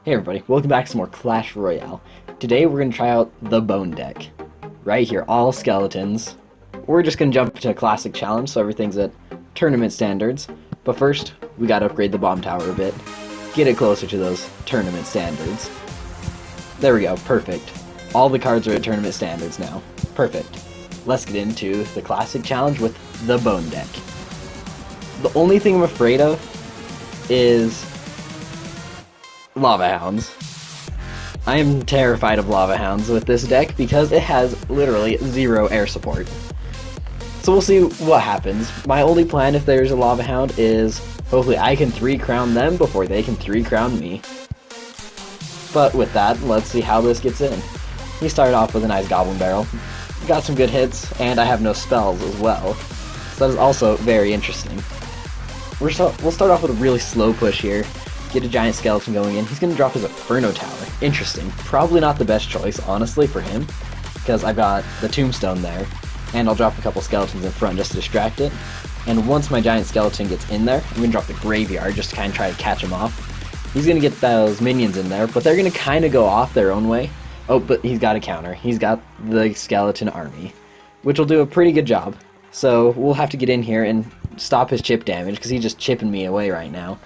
Hey everybody, welcome back to some more Clash Royale. Today we're going to try out the Bone Deck. Right here, all skeletons. We're just going to jump to a classic challenge, so everything's at tournament standards. But first, we got to upgrade the bomb tower a bit. Get it closer to those tournament standards. There we go, perfect. All the cards are at tournament standards now. Perfect. Let's get into the classic challenge with the Bone Deck. The only thing I'm afraid of is Lava Hounds. I am terrified of Lava Hounds with this deck because it has literally zero air support. So we'll see what happens. My only plan if there's a Lava Hound is hopefully I can 3-crown them before they can 3-crown me. But with that, let's see how this gets in. He started off with a nice Goblin Barrel. Got some good hits, and I have no spells as well. So that is also very interesting. We'll start off with a really slow push here. Get a giant skeleton going in. He's going to drop his Inferno Tower. Interesting. Probably not the best choice, honestly, for him, because I've got the Tombstone there, and I'll drop a couple skeletons in front just to distract it. And once my giant skeleton gets in there, I'm going to drop the Graveyard just to kind of try to catch him off. He's going to get those minions in there, but they're going to kind of go off their own way. Oh, but he's got a counter. He's got the skeleton army, which will do a pretty good job. So we'll have to get in here and stop his chip damage, because he's just chipping me away right now.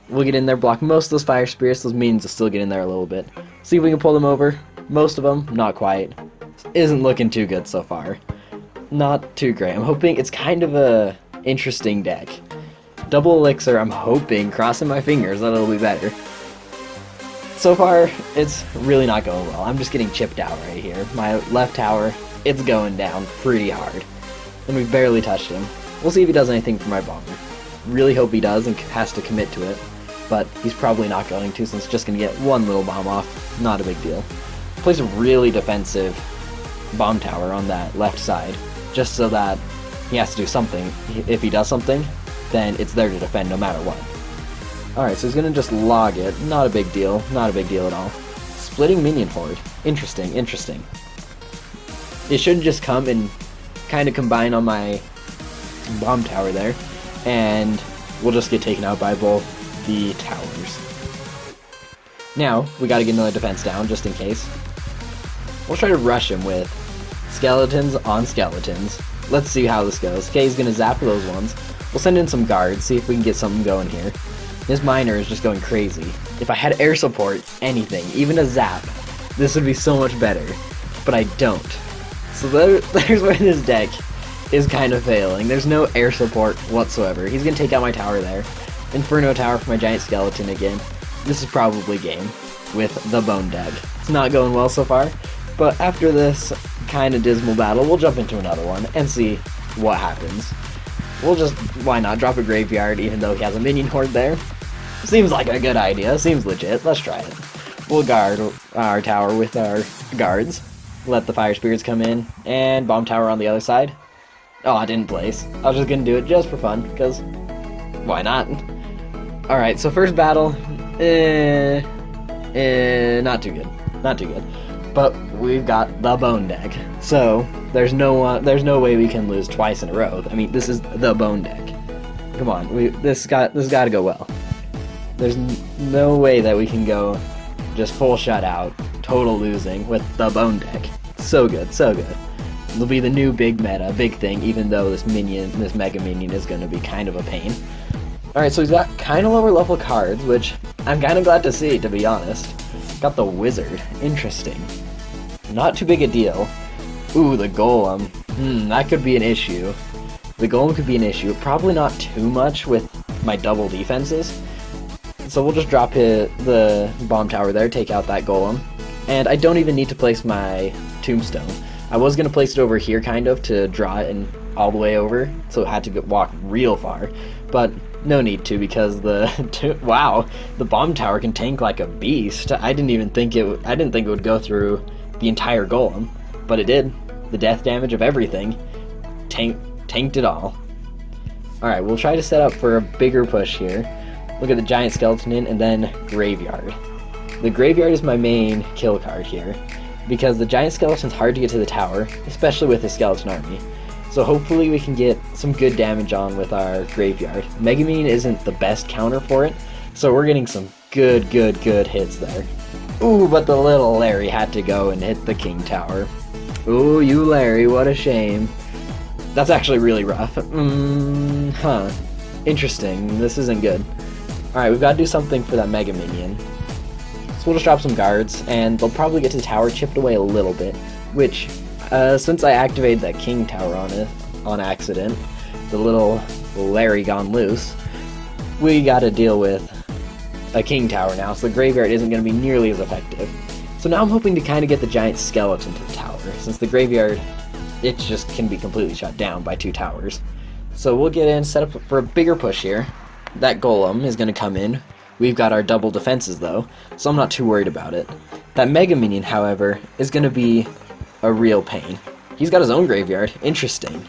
We'll get in there, block most of those fire spirits. Those minions will still get in there a little bit. See if we can pull them over. Most of them, not quite. Isn't looking too good so far. Not too great. I'm hoping it's kind of a interesting deck. Double elixir, I'm hoping, crossing my fingers, that it'll be better. So far, it's really not going well. I'm just getting chipped out right here. My left tower, it's going down pretty hard. And we've barely touched him. We'll see if he does anything for my bomber. Really hope he does and has to commit to it. But he's probably not going to, since it's just going to get one little bomb off. Not a big deal. Place a really defensive bomb tower on that left side, just so that he has to do something. If he does something, then it's there to defend no matter what. Alright, so he's going to just log it. Not a big deal. Not a big deal at all. Splitting minion horde. Interesting, interesting. It should just come and kind of combine on my bomb tower there, and we'll just get taken out by both the towers. Now, we gotta get another defense down, just in case. We'll try to rush him with skeletons on skeletons. Let's see how this goes. Okay, he's gonna zap those ones. We'll send in some guards, see if we can get something going here. This miner is just going crazy. If I had air support, anything, even a zap, this would be so much better. But I don't. So there's where this deck is kind of failing. There's no air support whatsoever. He's gonna take out my tower there. Inferno Tower for my giant skeleton again. This is probably game with the Bone Deck. It's not going well so far, but after this kind of dismal battle, we'll jump into another one and see what happens. We'll just, why not, drop a Graveyard even though he has a minion horde there. Seems like a good idea. Seems legit. Let's try it. We'll guard our tower with our guards. Let the fire spirits come in, and bomb tower on the other side. Oh, I didn't place. I was just gonna do it just for fun, because why not? Alright, so first battle, not too good. Not too good. But we've got the Bone Deck. So, there's no way we can lose twice in a row. I mean, this is the Bone Deck. Come on, this gotta go well. There's no way that we can go just full shutout, total losing with the Bone Deck. So good, so good. It'll be the new big meta, big thing, even though this mega minion is going to be kind of a pain. Alright, so he's got kind of lower level cards, which I'm kind of glad to see, to be honest. Got the Wizard. Interesting. Not too big a deal. Ooh, the Golem. That could be an issue. The Golem could be an issue. Probably not too much with my double defenses. So we'll just drop the bomb tower there, take out that Golem. And I don't even need to place my Tombstone. I was going to place it over here, kind of, to draw it in all the way over, so it had to walk real far. But no need to, because wow, the bomb tower can tank like a beast. I didn't think it would go through the entire Golem, but it did. The death damage of everything tanked it all. Alright, we'll try to set up for a bigger push here. Look at the giant skeleton in, and then Graveyard. The Graveyard is my main kill card here, because the giant skeleton's hard to get to the tower, especially with the skeleton army. So hopefully we can get some good damage on with our Graveyard. Mega Minion isn't the best counter for it, so we're getting some good hits there. Ooh, but the little Larry had to go and hit the king tower. Ooh, you Larry, what a shame. That's actually really rough. Interesting, this isn't good. Alright, we've got to do something for that Mega Minion. So we'll just drop some guards, and they'll probably get to the tower chipped away a little bit, which, since I activated that king tower on it, on accident, the little Larry gone loose, we gotta deal with a king tower now, so the graveyard isn't going to be nearly as effective. So now I'm hoping to kind of get the giant skeleton to the tower, since the graveyard, it just can be completely shut down by 2 towers. So we'll get in, set up for a bigger push here. That golem is going to come in. We've got our double defenses though, so I'm not too worried about it. That Mega Minion, however, is going to be a real pain. He's got his own graveyard. Interesting.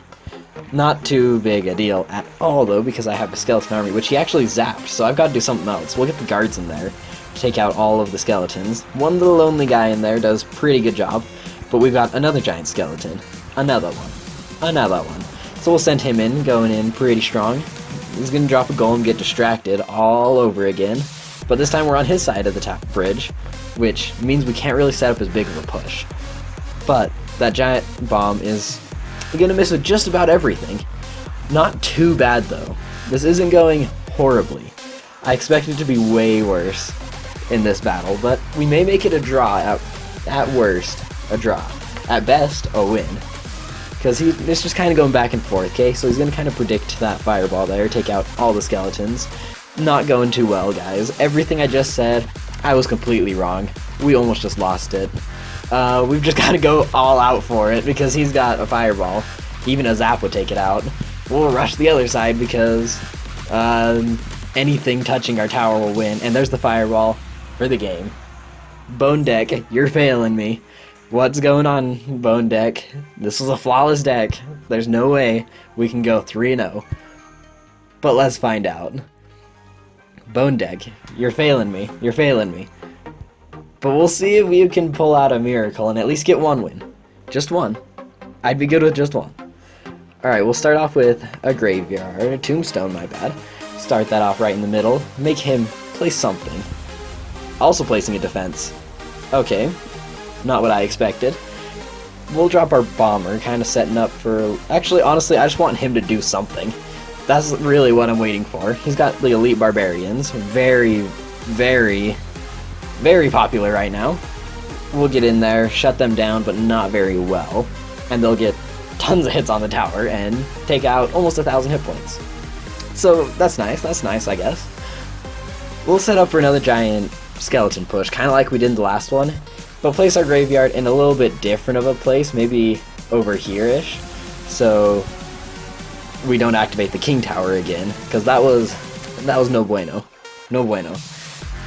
Not too big a deal at all, though, because I have a skeleton army, which he actually zapped, so I've got to do something else. We'll get the guards in there to take out all of the skeletons. One little lonely guy in there does pretty good job, but we've got another giant skeleton. Another one. So we'll send him in, going in pretty strong. He's going to drop a golem, get distracted all over again, but this time we're on his side of the top bridge, which means we can't really set up as big of a push. But that giant bomb is going to miss with just about everything. Not too bad though. This isn't going horribly. I expect it to be way worse in this battle, but we may make it a draw. At worst, a draw. At best, a win. Because it's just kind of going back and forth, okay? So he's going to kind of predict that fireball there, take out all the skeletons. Not going too well, guys. Everything I just said, I was completely wrong. We almost just lost it. We've just got to go all out for it because he's got a fireball. Even a zap would take it out. We'll rush the other side because anything touching our tower will win. And there's the fireball for the game. Bone Deck, you're failing me. What's going on, Bone Deck? This was a flawless deck. There's no way we can go 3-0. But let's find out. Bone Deck, you're failing me. But we'll see if we can pull out a miracle and at least get one win. Just one. I'd be good with just one. Alright, we'll start off with a graveyard. A tombstone, my bad. Start that off right in the middle. Make him place something. Also placing a defense. Okay. Not what I expected. We'll drop our bomber, kind of setting up for... Actually, honestly, I just want him to do something. That's really what I'm waiting for. He's got the elite barbarians. Very popular right now. We'll get in there, shut them down, but not very well. And they'll get tons of hits on the tower and take out almost 1,000 hit points. So that's nice, I guess. We'll set up for another giant skeleton push, kind of like we did in the last one, but place our graveyard in a little bit different of a place, maybe over here-ish, so we don't activate the king tower again, because that was no bueno.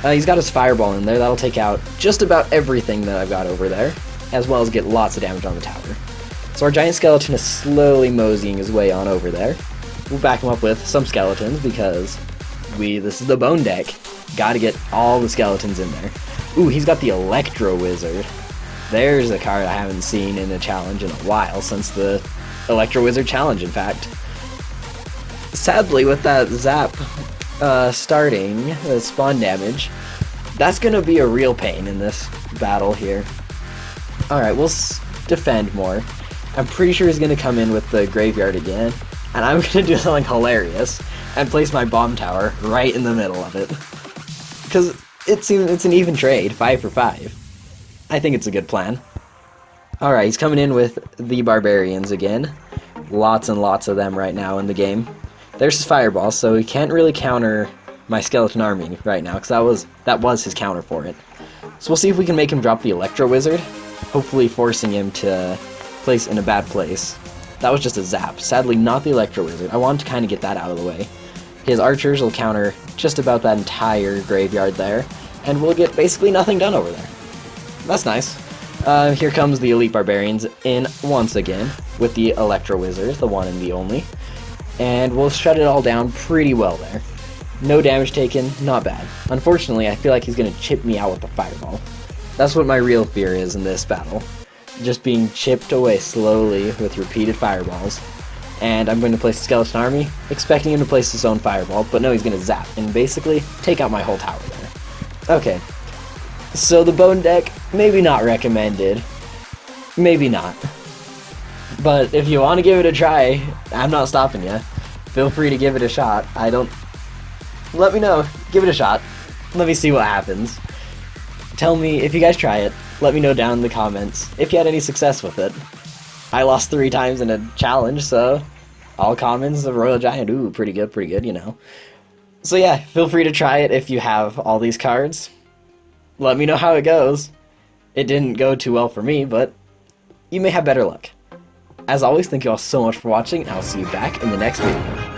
He's got his fireball in there. That'll take out just about everything that I've got over there, as well as get lots of damage on the tower. So our giant skeleton is slowly moseying his way on over there. We'll back him up with some skeletons because this is the Bone Deck. Gotta get all the skeletons in there. Ooh, he's got the Electro Wizard. There's a card I haven't seen in a challenge in a while, since the Electro Wizard challenge, in fact. Sadly, with that zap starting, the spawn damage, that's gonna be a real pain in this battle here. Alright, we'll defend more. I'm pretty sure he's gonna come in with the graveyard again, and I'm gonna do something hilarious and place my bomb tower right in the middle of it. Because it's an even trade, 5 for 5. I think it's a good plan. Alright, he's coming in with the barbarians again. Lots and lots of them right now in the game. There's his fireball, so he can't really counter my skeleton army right now, because that was his counter for it. So we'll see if we can make him drop the Electro Wizard, hopefully forcing him to place in a bad place. That was just a zap. Sadly, not the Electro Wizard. I wanted to kind of get that out of the way. His archers will counter just about that entire graveyard there, and we'll get basically nothing done over there. That's nice. Here comes the Elite Barbarians in once again, with the Electro Wizard, the one and the only. And we'll shut it all down pretty well there. No damage taken, not bad. Unfortunately, I feel like he's going to chip me out with the fireball. That's what my real fear is in this battle. Just being chipped away slowly with repeated fireballs. And I'm going to place the skeleton army, expecting him to place his own fireball, but no, he's going to zap and basically take out my whole tower there. Okay, so the Bone Deck, maybe not recommended. Maybe not. But if you want to give it a try, I'm not stopping you. Feel free to give it a shot. Let me know. Give it a shot. Let me see what happens. Tell me if you guys try it. Let me know down in the comments if you had any success with it. I lost 3 times in a challenge, so all commons, the Royal Giant, ooh, pretty good, you know. So yeah, feel free to try it if you have all these cards. Let me know how it goes. It didn't go too well for me, but you may have better luck. As always, thank you all so much for watching, and I'll see you back in the next video.